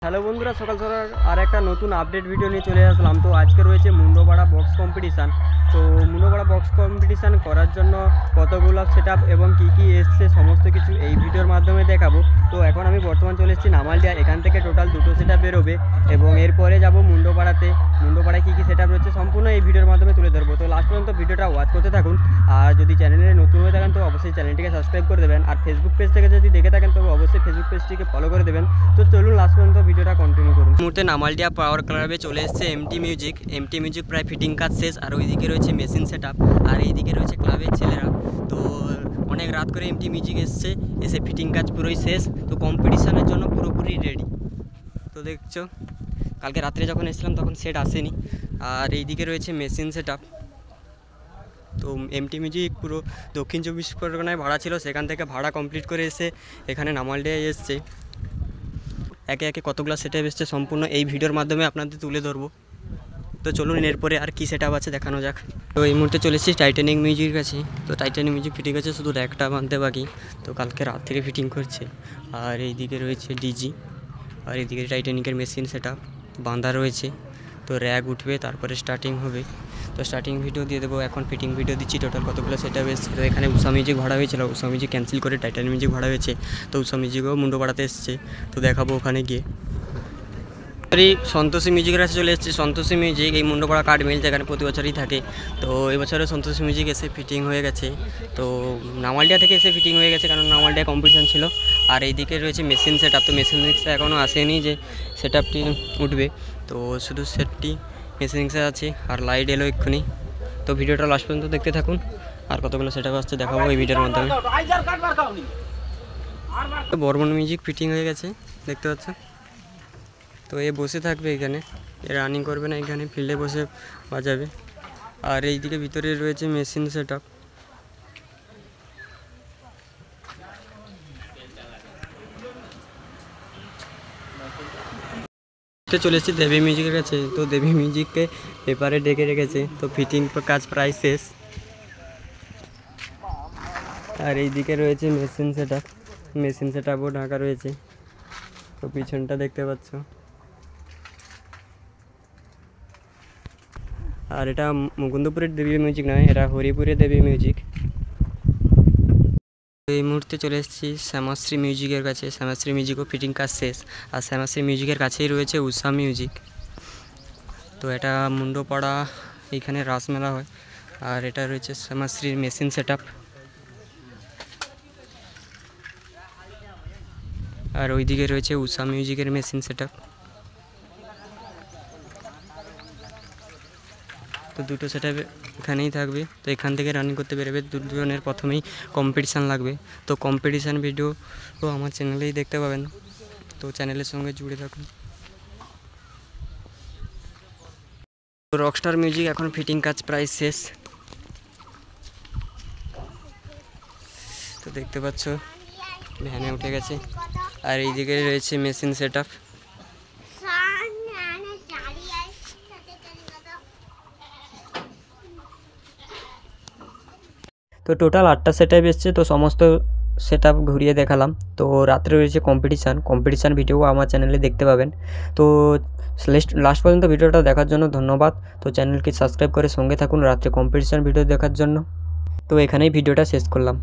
Hello বন্ধুরা, সকাল সকাল আর একটা নতুন আপডেট ভিডিও নিয়ে চলে আসলাম। তো আজকে রয়েছে মুন্ডপাড়া বক্স কম্পিটিশান। তো মুন্ডপাড়া বক্স কম্পিটিশান করার জন্য কতগুলো সেটআপ এবং কী কী এসছে সমস্ত কিছু এই ভিডিওর মাধ্যমে দেখাবো। তো এখন আমি বর্তমান চলে এসেছি নামালডিয়া। এখান থেকে টোটাল দুটো সেটআপ বেরোবে এবং এরপরে যাব মুন্ডপাড়াতে। মুন্ডপাড়ায় কী কী সেটআপ রয়েছে সম্পূর্ণ এই ভিডিওর মাধ্যমে তুলে ধরবো। তো লাস্ট পর্যন্ত ভিডিওটা ওয়াচ করতে থাকুন। আর যদি চ্যানেলে নতুন হয়ে থাকেন তো অবশ্যই চ্যানেলটিকে সাবস্ক্রাইব করে দেবেন। আর ফেসবুক পেজ থেকে যদি দেখে থাকেন তবে অবশ্যই ফেসবুক পেজটিকে ফলো করে দেবেন। তো চলুন লাস্ট পর্যন্ত ভিডিওটা কন্টিনিউ করুন। মুহূর্তে নামালডিয়া পাওয়ার ক্লাবে চলে এসেছে এমটি মিউজিক প্রায় ফিটিং কাজ শেষ। আর ওইদিকে রয়েছে মেশিন সেটআপ, আর এইদিকে রয়েছে ক্লাবের ছেলেরা। তো অনেক রাত করে এমটি মিউজিক এসে ফিটিং কাজ পুরোই শেষ। তো কম্পিটিশানের জন্য পুরোপুরি রেডি। তো দেখছো কালকে রাত্রে যখন এসেছিলাম তখন সেট আসেনি। আর এইদিকে রয়েছে মেশিন সেটআপ। তো এমটি মিউজিক পুরো দক্ষিণ চব্বিশ পরগনায় ভাড়া ছিল, সেখান থেকে ভাড়া কমপ্লিট করে এসে এখানে নামালডিয়ায় এসছে। একে একে কতগুলো সেটআপ এসছে সম্পূর্ণ এই ভিডিওর মাধ্যমে আপনাদের তুলে ধরবো। তো চলুন এরপরে আর কি সেটআপ আছে দেখানো যাক। তো এই মুহূর্তে চলে এসেছি টাইটানিক মিউজিকের কাছে। তো টাইটানিক মিউজিক ফিটিং আছে, শুধু র্যাকটা বাঁধতে বাকি। তো কালকে রাত থেকে ফিটিং করছে। আর এইদিকে রয়েছে ডিজি, আর এইদিকে টাইটানিকের মেশিন সেটআপ বাঁধা রয়েছে। তো র্যাক উঠবে, তারপরে স্টার্টিং হবে। তো স্টার্টিং ভিডিও দিয়ে দেবো, এখন ফিটিং ভিডিও দিচ্ছি। টোটাল কতগুলো সেটআপ এসছে। তো এখানে উষা মিউজিক ভাড়া হয়েছিল, উষা মিউজিক ক্যান্সেল করে টাইটানিক মিউজিক ভাড়া হয়েছে। তো উষা মিউজিকও মুন্ডপাড়াতে এসছে, তো দেখাবো ওখানে গিয়ে। সন্তোষী মিউজিকের কাছে চলে এসেছি। সন্তোষী মিউজিক এই মুন্ডপাড়া কাঠ মিল, যেখানে প্রতি বছরই থাকে। তো এবছরে সন্তোষী মিউজিক এসে ফিটিং হয়ে গেছে। তো নামালডিয়া থেকে এসে ফিটিং হয়ে গেছে, কারণ নামালডিয়া কম্পিটিশান ছিল। আর এইদিকে রয়েছে মেশিন সেটআপ। তো মেশিন মিক্সটা এখনও আসেনি যে সেটআপটি উঠবে। তো শুধু সেটটি মেশিন মিক্সে আছে, আর লাইট এলো এক্ষুনি। তো ভিডিওটা লাস্ট পর্যন্ত দেখতে থাকুন। আর কতগুলো সেটআপ আসছে দেখাবো এই ভিডিওর মাধ্যমে। বর্মন মিউজিক ফিটিং হয়ে গেছে, দেখতে পাচ্ছ। তো এ বসে থাকবে এখানে, এ রানিং করবে না, এখানে ফিল্ডে বসে বাজাবে। আর এইদিকে ভিতরে রয়েছে মেশিন সেটআপ। চলে এসেছি দেবী মিউজিকের কাছে। তো দেবী মিউজিককে পেপারে ডেকে রেখেছে। তো ফিটিং কাজ প্রায় শেষ। আর এইদিকে রয়েছে মেশিন সেটআপও ঢাকা রয়েছে। তো পিছনটা দেখতে পাচ্ছ। আর এটা মুকুন্দপুরের দেবী মিউজিক নয়, এটা হরিপুরের দেবী মিউজিক। এই মুহূর্তে চলে এসেছি শ্যামাশ্রী মিউজিকের কাছে। শ্যামাশ্রী মিউজিকও ফিটিং কাজ শেষ। আর শ্যামাশ্রী মিউজিকের কাছেই রয়েছে উষা মিউজিক। তো এটা মুন্ডপাড়া, এইখানে রাসমেলা হয়। আর এটা রয়েছে শ্যামাশ্রীর মেশিন সেটআপ। আর ওইদিকে রয়েছে উষা মিউজিকের মেশিন সেটআপ। তো দুটো সেটআপ এখানেই থাকবে। তো এখান থেকে রানিং করতে বেরোবে। দুজনের প্রথমেই কম্পিটিশান লাগবে। তো কম্পিটিশান ভিডিও তো আমার চ্যানেলেই দেখতে পাবেন। তো চ্যানেলের সঙ্গে জুড়ে থাকুন। তো রকস্টার মিউজিক এখন ফিটিং কাজ প্রায় শেষ। তো দেখতে পাচ্ছ ভ্যানে উঠে গেছে। আর এইদিকে রয়েছে মেশিন সেটআপ। তো টোটাল 8টা সেটআপ এসছে। তো সমস্ত সেটআপ ঘুরিয়ে দেখালাম। তো রাত্রে রয়েছে কম্পিটিশান ভিডিও আমার চ্যানেলে দেখতে পাবেন। তো লাস্ট পর্যন্ত ভিডিওটা দেখার জন্য ধন্যবাদ। তো চ্যানেলকে সাবস্ক্রাইব করে সঙ্গে থাকুন রাত্রে কম্পিটিশান ভিডিও দেখার জন্য। তো এখানেই ভিডিওটা শেষ করলাম।